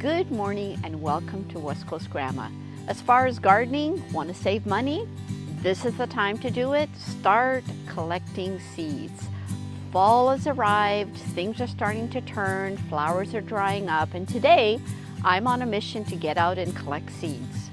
Good morning and welcome to West Coast Grandma. As far as gardening, want to save money? This is the time to do it. Start collecting seeds. Fall has arrived, things are starting to turn, flowers are drying up, and today I'm on a mission to get out and collect seeds.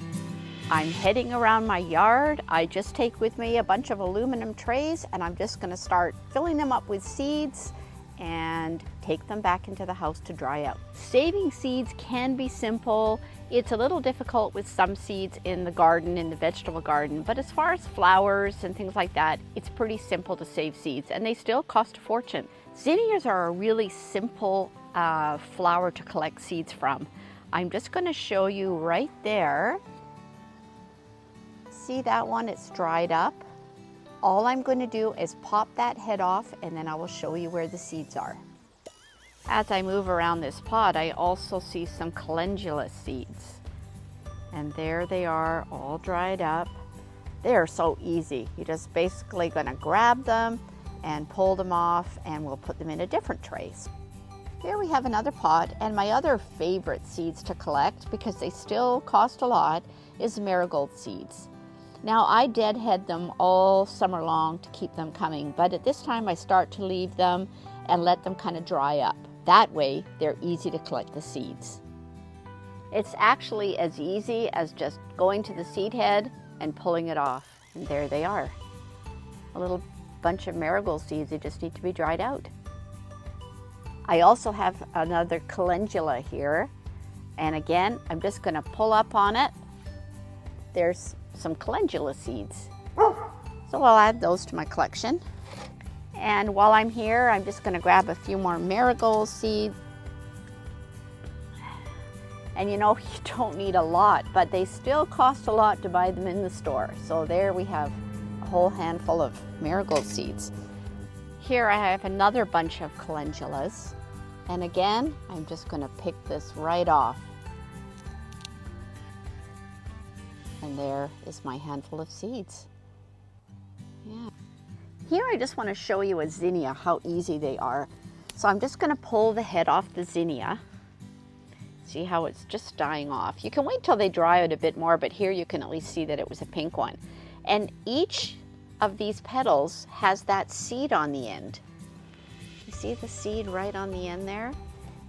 I'm heading around my yard. I just take with me a bunch of aluminum trays and I'm just going to start filling them up with seeds and take them back into the house to dry out. Saving seeds can be simple. It's a little difficult with some seeds in the garden, in the vegetable garden, but as far as flowers and things like that, it's pretty simple to save seeds and they still cost a fortune. Zinnias are a really simple flower to collect seeds from. I'm just going to show you right there. See that one? It's dried up. All I'm going to do is pop that head off and then I will show you where the seeds are. As I move around this pot, I also see some calendula seeds. And there they are, all dried up. They are so easy. You're just basically going to grab them and pull them off and we'll put them in a different trays. There we have another pot, and my other favorite seeds to collect, because they still cost a lot, is marigold seeds. Now I deadhead them all summer long to keep them coming, but at this time I start to leave them and let them kind of dry up. That way they're easy to collect the seeds. It's actually as easy as just going to the seed head and pulling it off, and there they are. A little bunch of marigold seeds, they just need to be dried out. I also have another calendula here, and again I'm just going to pull up on it. There's some calendula seeds. So I'll add those to my collection. And while I'm here, I'm just going to grab a few more marigold seeds. And you know, you don't need a lot, but they still cost a lot to buy them in the store. So there we have a whole handful of marigold seeds. Here I have another bunch of calendulas. And again, I'm just going to pick this right off. And there is my handful of seeds. Yeah. Here I just want to show you a zinnia, how easy they are. So I'm just going to pull the head off the zinnia. See how it's just dying off. You can wait till they dry out a bit more, but here you can at least see that it was a pink one. And each of these petals has that seed on the end. You see the seed right on the end there?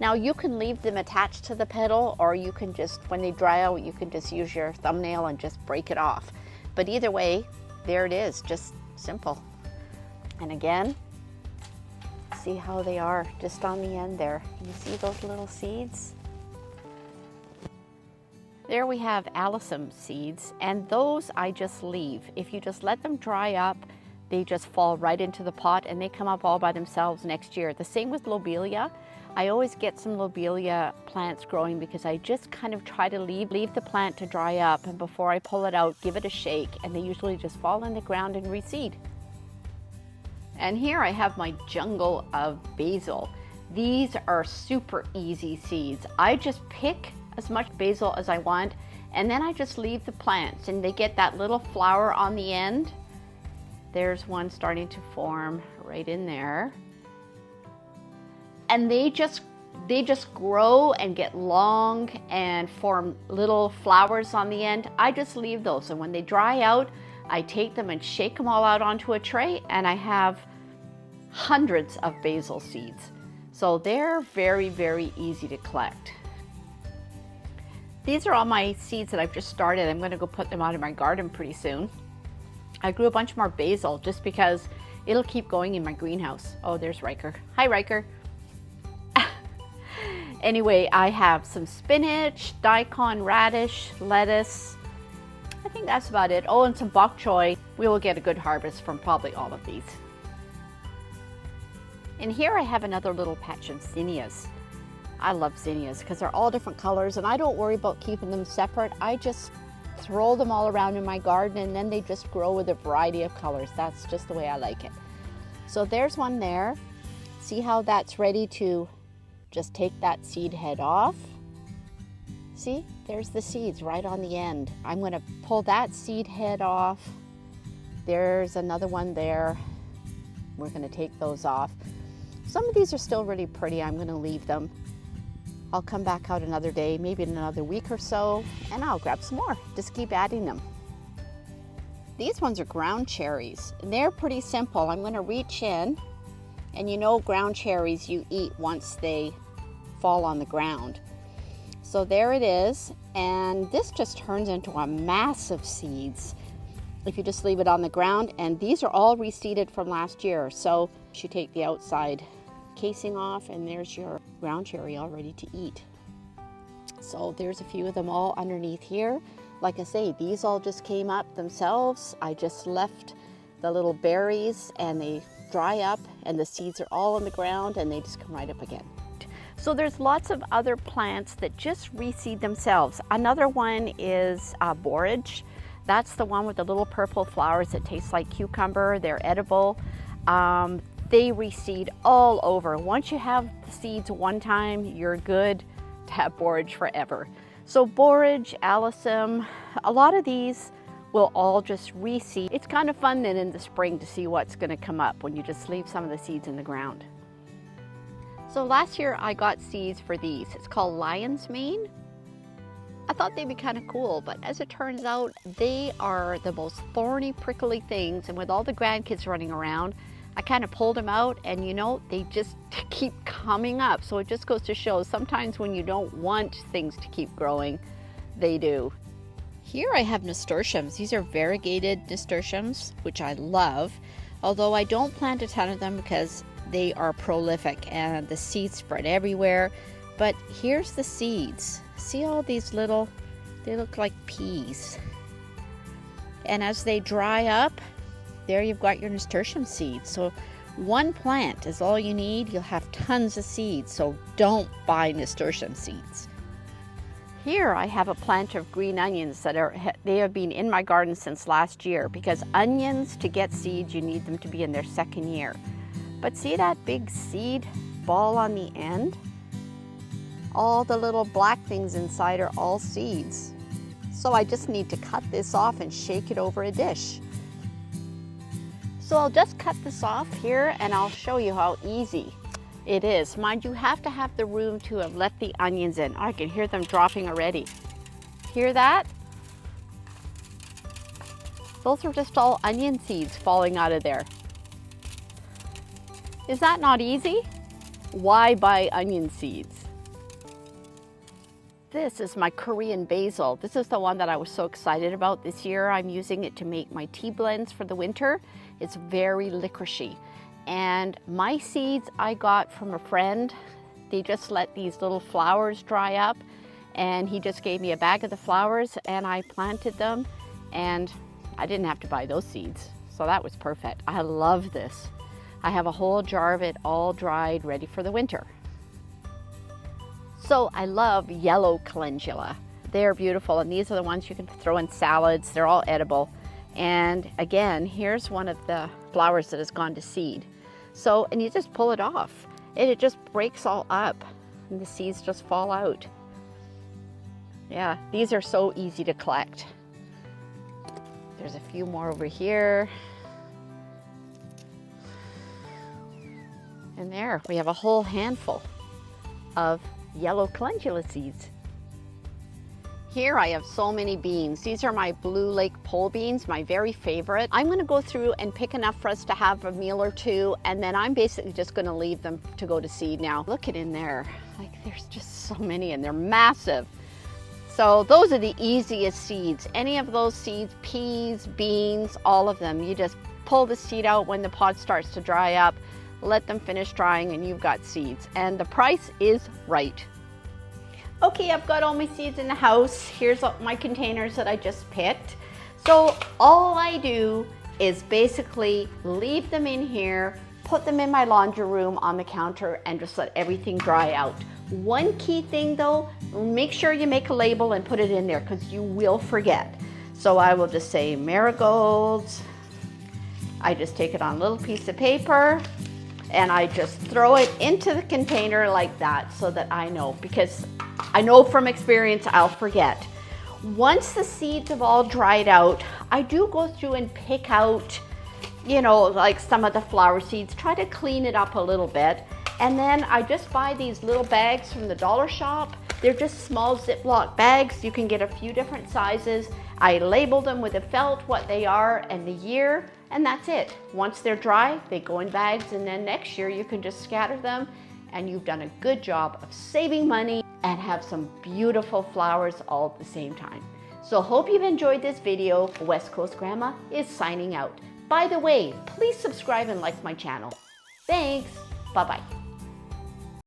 Now you can leave them attached to the petal, or you can just, when they dry out, you can just use your thumbnail and just break it off. But either way, there it is, just simple. And again, see how they are just on the end there. You see those little seeds? There we have alyssum seeds, and those I just leave. If you just let them dry up, they just fall right into the pot and they come up all by themselves next year. The same with lobelia. I always get some lobelia plants growing because I just kind of try to leave the plant to dry up, and before I pull it out, give it a shake, and they usually just fall in the ground and reseed. And here I have my jungle of basil. These are super easy seeds. I just pick as much basil as I want, and then I just leave the plants, and they get that little flower on the end. There's one starting to form right in there. And they just grow and get long and form little flowers on the end. I just leave those, and when they dry out, I take them and shake them all out onto a tray, and I have hundreds of basil seeds. So they're very, very easy to collect. These are all my seeds that I've just started. I'm going to go put them out in my garden pretty soon. I grew a bunch more basil just because it'll keep going in my greenhouse. Oh, there's Riker. Hi, Riker. Anyway, I have some spinach, daikon, radish, lettuce. I think that's about it. Oh, and some bok choy. We will get a good harvest from probably all of these. And here I have another little patch of zinnias. I love zinnias because they're all different colors, and I don't worry about keeping them separate. I just throw them all around in my garden, and then they just grow with a variety of colors. That's just the way I like it. So there's one there. See how that's ready to just take that seed head off? See, there's the seeds right on the end. I'm going to pull that seed head off. There's another one there. We're going to take those off. Some of these are still really pretty. I'm going to leave them. I'll come back out another day, maybe in another week or so, and I'll grab some more. Just keep adding them. These ones are ground cherries, and they're pretty simple. I'm going to reach in, and you know ground cherries you eat once they fall on the ground. So there it is, and this just turns into a mass of seeds if you just leave it on the ground. And these are all reseeded from last year. So you take the outside casing off, and there's your ground cherry all ready to eat. So there's a few of them all underneath here. Like I say, these all just came up themselves. I just left the little berries and they dry up, and the seeds are all on the ground and they just come right up again. So there's lots of other plants that just reseed themselves. Another one is borage. That's the one with the little purple flowers that taste like cucumber. They're edible. They reseed all over. Once you have the seeds one time, you're good to have borage forever. So borage, alyssum, a lot of these will all just reseed. It's kind of fun then in the spring to see what's going to come up when you just leave some of the seeds in the ground. So last year I got seeds for these. It's called lion's mane. I thought they'd be kind of cool, but as it turns out, they are the most thorny, prickly things. And with all the grandkids running around, I kind of pulled them out, and you know, they just keep coming up. So it just goes to show sometimes when you don't want things to keep growing, they do. Here I have nasturtiums. These are variegated nasturtiums, which I love, although I don't plant a ton of them because they are prolific and the seeds spread everywhere. But here's the seeds. See all these little, they look like peas. And as they dry up, there you've got your nasturtium seeds. So one plant is all you need. You'll have tons of seeds, so don't buy nasturtium seeds. Here I have a plant of green onions they have been in my garden since last year, because onions, to get seeds, you need them to be in their second year. But see that big seed ball on the end? All the little black things inside are all seeds. So I just need to cut this off and shake it over a dish. So I'll just cut this off here and I'll show you how easy it is. Mind you, have to have the room to have let the onions in. I can hear them dropping already. Hear that? Those are just all onion seeds falling out of there. Is that not easy? Why buy onion seeds? This is my Korean basil. This is the one that I was so excited about this year. I'm using it to make my tea blends for the winter. It's very licoricey. And my seeds I got from a friend. They just let these little flowers dry up, and he just gave me a bag of the flowers and I planted them, and I didn't have to buy those seeds. So that was perfect. I love this. I have a whole jar of it all dried, ready for the winter. So I love yellow calendula. They're beautiful, and these are the ones you can throw in salads. They're all edible. And again, here's one of the flowers that has gone to seed. So, and you just pull it off, and it just breaks all up, and the seeds just fall out. Yeah, these are so easy to collect. There's a few more over here. And there, we have a whole handful of yellow calendula seeds. Here I have so many beans. These are my Blue Lake pole beans, my very favorite. I'm gonna go through and pick enough for us to have a meal or two, and then I'm basically just gonna leave them to go to seed now. Look at in there, like there's just so many, and they're massive. So those are the easiest seeds. Any of those seeds, peas, beans, all of them, you just pull the seed out when the pod starts to dry up, let them finish drying, and you've got seeds. And the price is right. Okay, I've got all my seeds in the house. Here's my containers that I just picked. So all I do is basically leave them in here, put them in my laundry room on the counter, and just let everything dry out. One key thing though, make sure you make a label and put it in there, because you will forget. So I will just say marigolds. I just take it on a little piece of paper, and I just throw it into the container like that, so that I know, because I know from experience I'll forget. Once the seeds have all dried out, I do go through and pick out, you know, like some of the flower seeds, try to clean it up a little bit, And then I just buy these little bags from the dollar shop. They're just small Ziploc bags. You can get a few different sizes. I label them with a felt, what they are and the year, and that's it. Once they're dry, they go in bags, and then next year you can just scatter them, and you've done a good job of saving money and have some beautiful flowers all at the same time. So hope you've enjoyed this video. West Coast Grandma is signing out. By the way, please subscribe and like my channel. Thanks. Bye-bye.